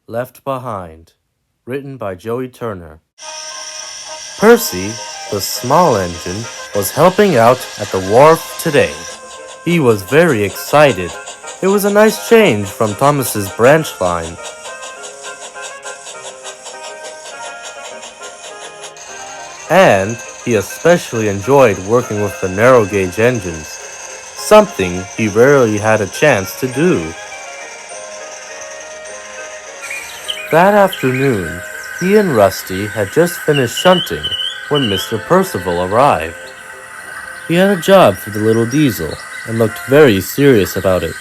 Left Behind, written by Joey Turner. Percy, the small engine, was helping out at the wharf today. He was very excited. It was a nice change from Thomas's branch line. And he especially enjoyed working with the narrow gauge engines, something he rarely had a chance to do. That afternoon, he and Rusty had just finished shunting when Mr. Percival arrived. He had a job for the little diesel and looked very serious about it.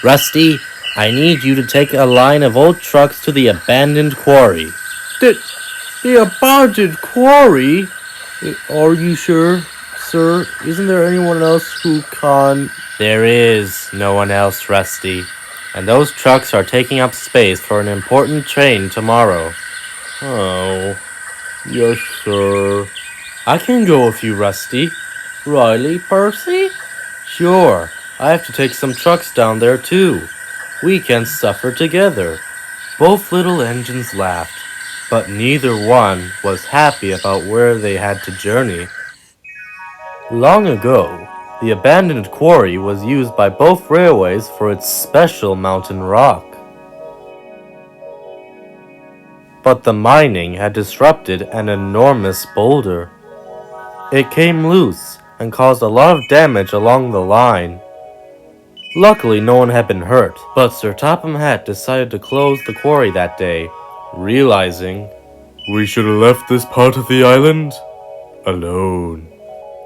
"Rusty, I need you to take a line of old trucks to the abandoned quarry." The abandoned quarry? Are you sure, sir? Isn't there anyone else who can? There is no one else, Rusty. And those trucks are taking up space for an important train tomorrow. Oh, yes, sir. I can go with you, Rusty. Really, Percy? Sure. I have to take some trucks down there, too. We can suffer together. Both little engines laughed, but neither one was happy about where they had to journey. Long ago, the abandoned quarry was used by both railways for its special mountain rock. But the mining had disrupted an enormous boulder. It came loose and caused a lot of damage along the line. Luckily, no one had been hurt, but Sir Topham Hatt decided to close the quarry that day, realizing, "We should have left this part of the island alone."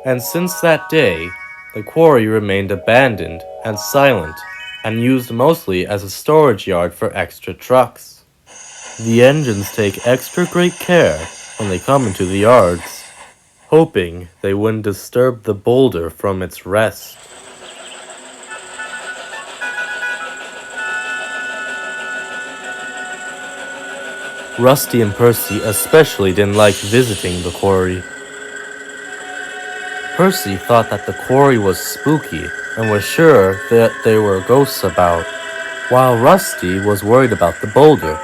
And since that day, the quarry remained abandoned and silent, and used mostly as a storage yard for extra trucks. The engines take extra great care when they come into the yards, hoping they wouldn't disturb the boulder from its rest. Rusty and Percy especially didn't like visiting the quarry. Percy thought that the quarry was spooky and was sure that there were ghosts about, while Rusty was worried about the boulder.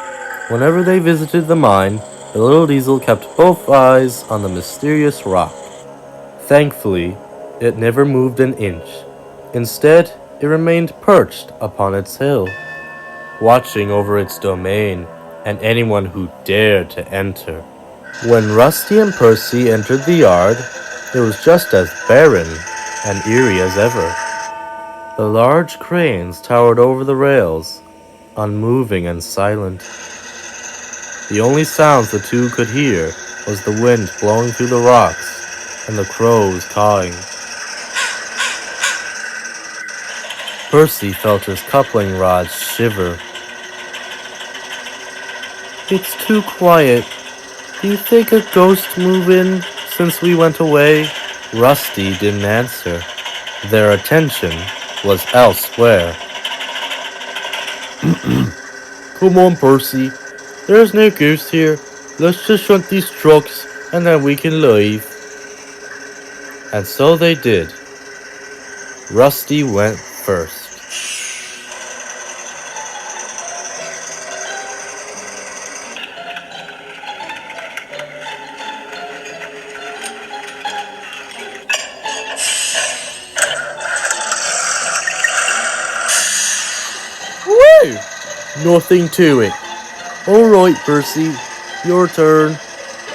Whenever they visited the mine, the little diesel kept both eyes on the mysterious rock. Thankfully, it never moved an inch. Instead, it remained perched upon its hill, watching over its domain and anyone who dared to enter. When Rusty and Percy entered the yard, it was just as barren and eerie as ever. The large cranes towered over the rails, unmoving and silent. The only sounds the two could hear was the wind blowing through the rocks and the crows cawing. Percy felt his coupling rods shiver. "It's too quiet. Do you think a ghost moved in since we went away?" Rusty didn't answer. Their attention was elsewhere. "Come on, Percy. There's no ghost here. Let's just shunt these trucks and then we can leave." And so they did. Rusty went first. Woo! Nothing to it. "Alright, Percy, your turn."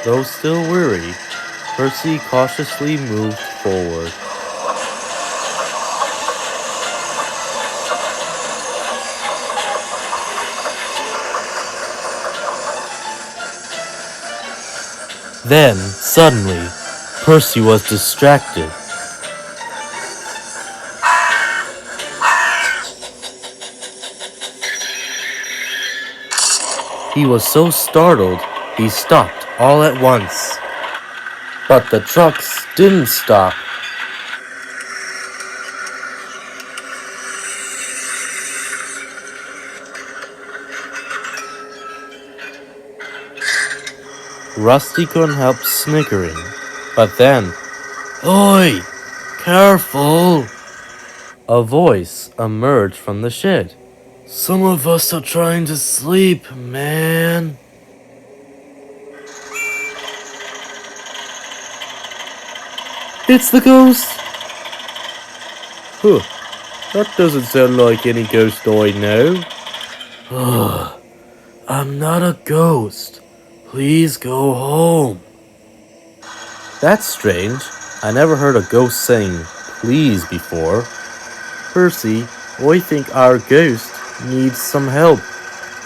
Though still weary, Percy cautiously moved forward. Then, suddenly, Percy was distracted. He was so startled, he stopped all at once. But the trucks didn't stop. Rusty couldn't help snickering, but then, "Oi! Careful!" A voice emerged from the shed. Some of us are trying to sleep, man. It's the ghost! Huh, that doesn't sound like any ghost I know. Ugh, I'm not a ghost. Please go home. That's strange. I never heard a ghost saying please before. Percy, I think our ghost needs some help.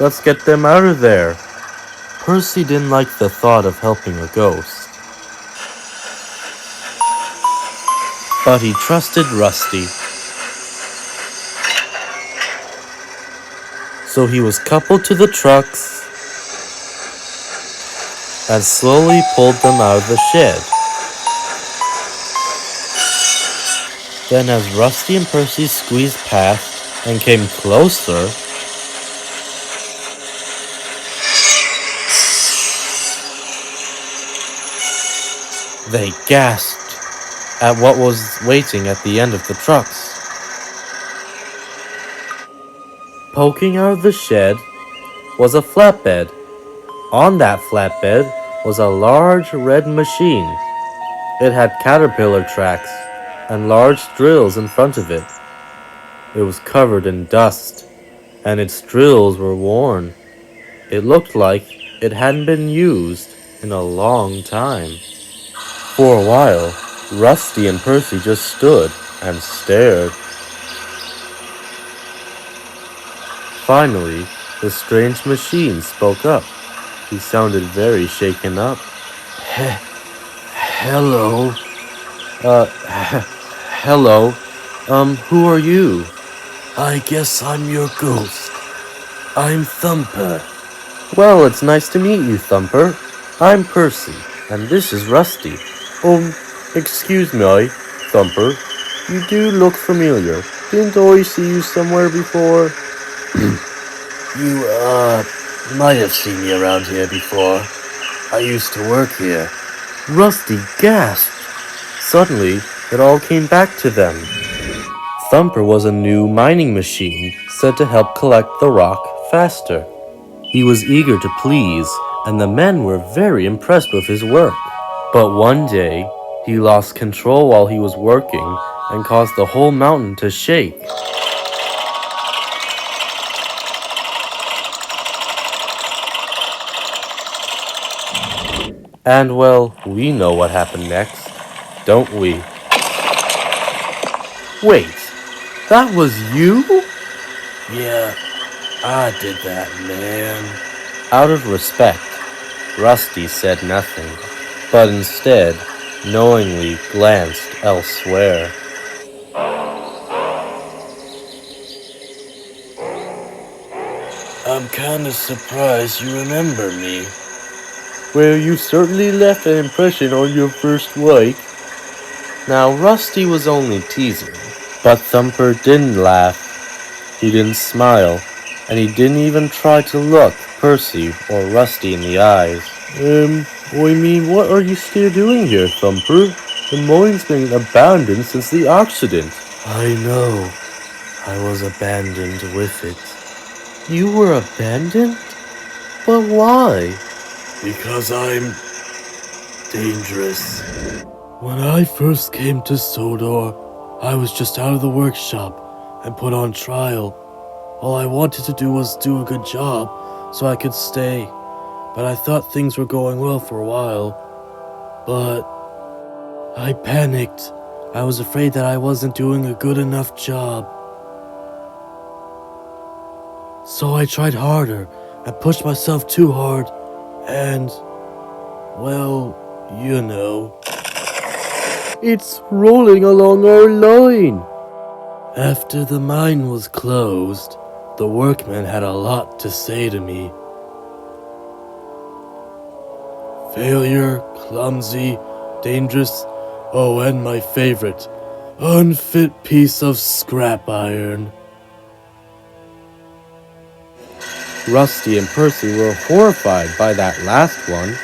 Let's get them out of there. Percy didn't like the thought of helping a ghost, but he trusted Rusty. So he was coupled to the trucks and slowly pulled them out of the shed. Then as Rusty and Percy squeezed past and came closer, they gasped at what was waiting at the end of the trucks. Poking out of the shed was a flatbed. On that flatbed was a large red machine. It had caterpillar tracks and large drills in front of it. It was covered in dust, and its drills were worn. It looked like it hadn't been used in a long time. For a while, Rusty and Percy just stood and stared. Finally, the strange machine spoke up. He sounded very shaken up. Hello. Hello. Who are you? I guess I'm your ghost. I'm Thumper. Well, it's nice to meet you, Thumper. I'm Percy, and this is Rusty. Excuse me, Thumper. You do look familiar. Didn't I see you somewhere before? You, might have seen me around here before. I used to work here. Rusty gasped. Suddenly, it all came back to them. Thumper was a new mining machine said to help collect the rock faster. He was eager to please, and the men were very impressed with his work. But one day, he lost control while he was working and caused the whole mountain to shake. And well, we know what happened next, don't we? Wait, that was you? Yeah, I did that, man. Out of respect, Rusty said nothing, but instead knowingly glanced elsewhere. I'm kinda surprised you remember me. Well, you certainly left an impression on your first wife. Now, Rusty was only teasing, but Thumper didn't laugh. He didn't smile, and he didn't even try to look Percy or Rusty in the eyes. What are you still doing here, Thumper? The mine's been abandoned since the accident. I know. I was abandoned with it. You were abandoned? But why? Because I'm dangerous. When I first came to Sodor, I was just out of the workshop and put on trial. All I wanted to do was do a good job so I could stay. But I thought things were going well for a while. But I panicked. I was afraid that I wasn't doing a good enough job. So I tried harder and pushed myself too hard. And, well, you know. It's rolling along our line. After the mine was closed, the workmen had a lot to say to me. Failure, clumsy, dangerous, and my favorite, unfit piece of scrap iron. Rusty and Percy were horrified by that last one.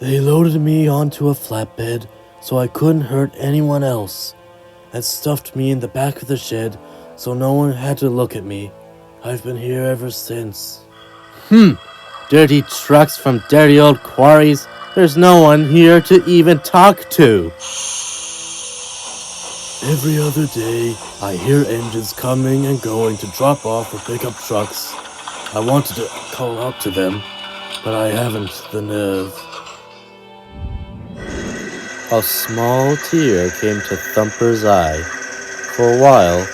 They loaded me onto a flatbed so I couldn't hurt anyone else, and stuffed me in the back of the shed so no one had to look at me. I've been here ever since. Dirty trucks from dirty old quarries. There's no one here to even talk to. Every other day, I hear engines coming and going to drop off or pick up trucks. I wanted to call out to them, but I haven't the nerve. A small tear came to Thumper's eye. For a while,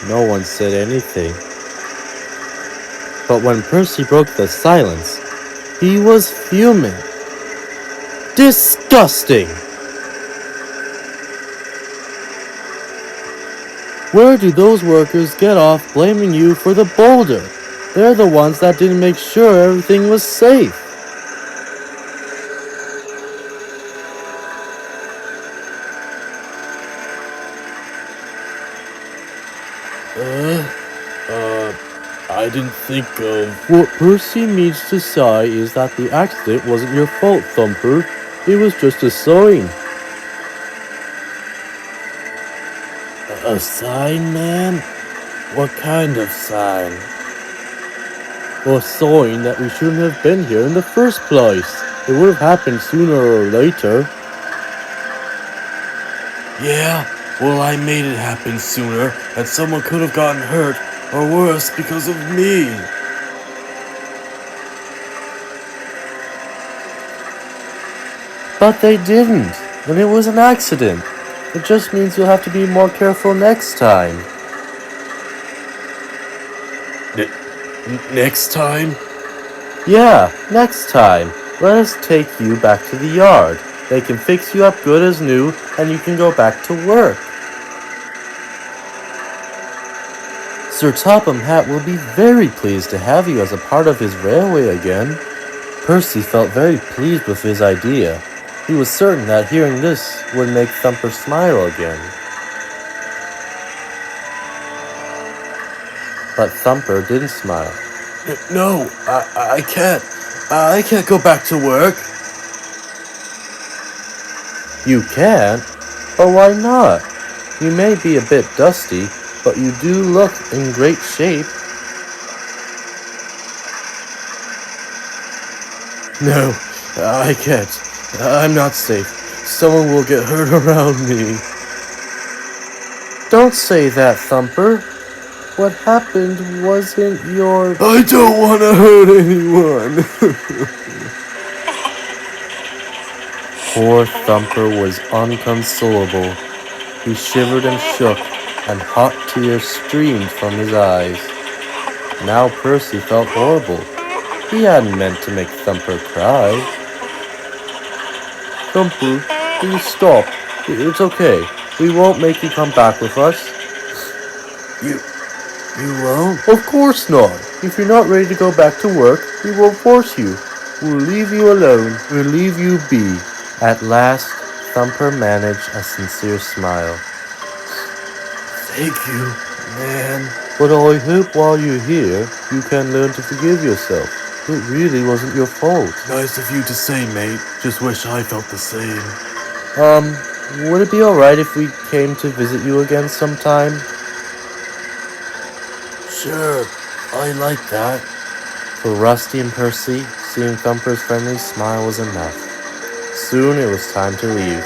no one said anything. But when Percy broke the silence, he was fuming. Disgusting! Where do those workers get off blaming you for the boulder? They're the ones that didn't make sure everything was safe. I didn't think of... What Percy means to say is that the accident wasn't your fault, Thumper. It was just a sign. A sign, man? What kind of sign? A sign that we shouldn't have been here in the first place. It would have happened sooner or later. Yeah, well, I made it happen sooner, and someone could have gotten hurt, or worse, because of me. But they didn't, and it was an accident. It just means you'll have to be more careful next time. Next time? Yeah, next time. Let us take you back to the yard. They can fix you up good as new, and you can go back to work. Sir Topham Hatt will be very pleased to have you as a part of his railway again. Percy felt very pleased with his idea. He was certain that hearing this would make Thumper smile again. But Thumper didn't smile. No, I can't. I can't go back to work. You can't? But why not? You may be a bit dusty, but you do look in great shape. No, I can't. I'm not safe. Someone will get hurt around me. Don't say that, Thumper. What happened wasn't your... I don't want to hurt anyone. Poor Thumper was inconsolable. He shivered and shook, and hot tears streamed from his eyes. Now Percy felt horrible. He hadn't meant to make Thumper cry. Thumper, please stop. It's okay. We won't make you come back with us. You won't? Of course not. If you're not ready to go back to work, we won't force you. We'll leave you alone. We'll leave you be. At last, Thumper managed a sincere smile. Thank you, man. But I hope while you're here, you can learn to forgive yourself. It really wasn't your fault. Nice of you to say, mate. Just wish I felt the same. Would it be alright if we came to visit you again sometime? Sure, I like that. For Rusty and Percy, seeing Thumper's friendly smile was enough. Soon it was time to leave.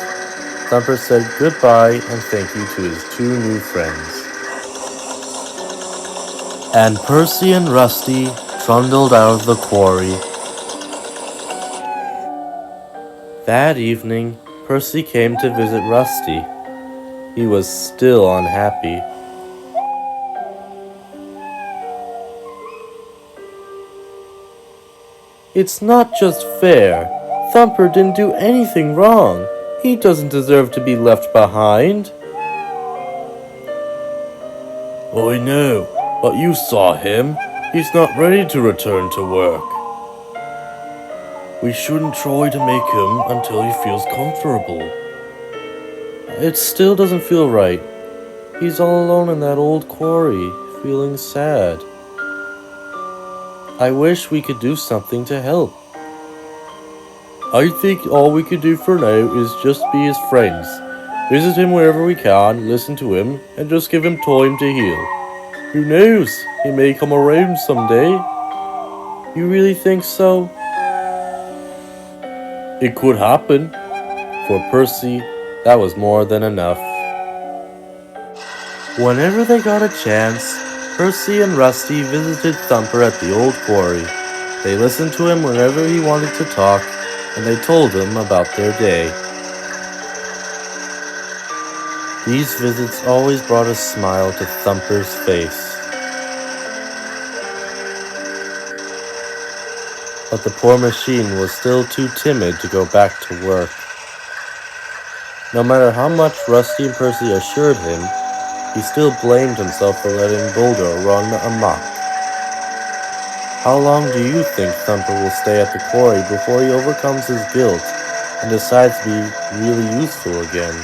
Thumper said goodbye and thank you to his two new friends. And Percy and Rusty trundled out of the quarry. That evening, Percy came to visit Rusty. He was still unhappy. It's not just fair. Thumper didn't do anything wrong. He doesn't deserve to be left behind. I know, but you saw him. He's not ready to return to work. We shouldn't try to make him until he feels comfortable. It still doesn't feel right. He's all alone in that old quarry, feeling sad. I wish we could do something to help. I think all we could do for now is just be his friends. Visit him wherever we can, listen to him, and just give him time to heal. Who knows? He may come around someday. You really think so? It could happen. For Percy, that was more than enough. Whenever they got a chance, Percy and Rusty visited Thumper at the old quarry. They listened to him whenever he wanted to talk, and they told him about their day. These visits always brought a smile to Thumper's face. But the poor machine was still too timid to go back to work. No matter how much Rusty and Percy assured him, he still blamed himself for letting Boulder run amok. How long do you think Thumper will stay at the quarry before he overcomes his guilt and decides to be really useful again?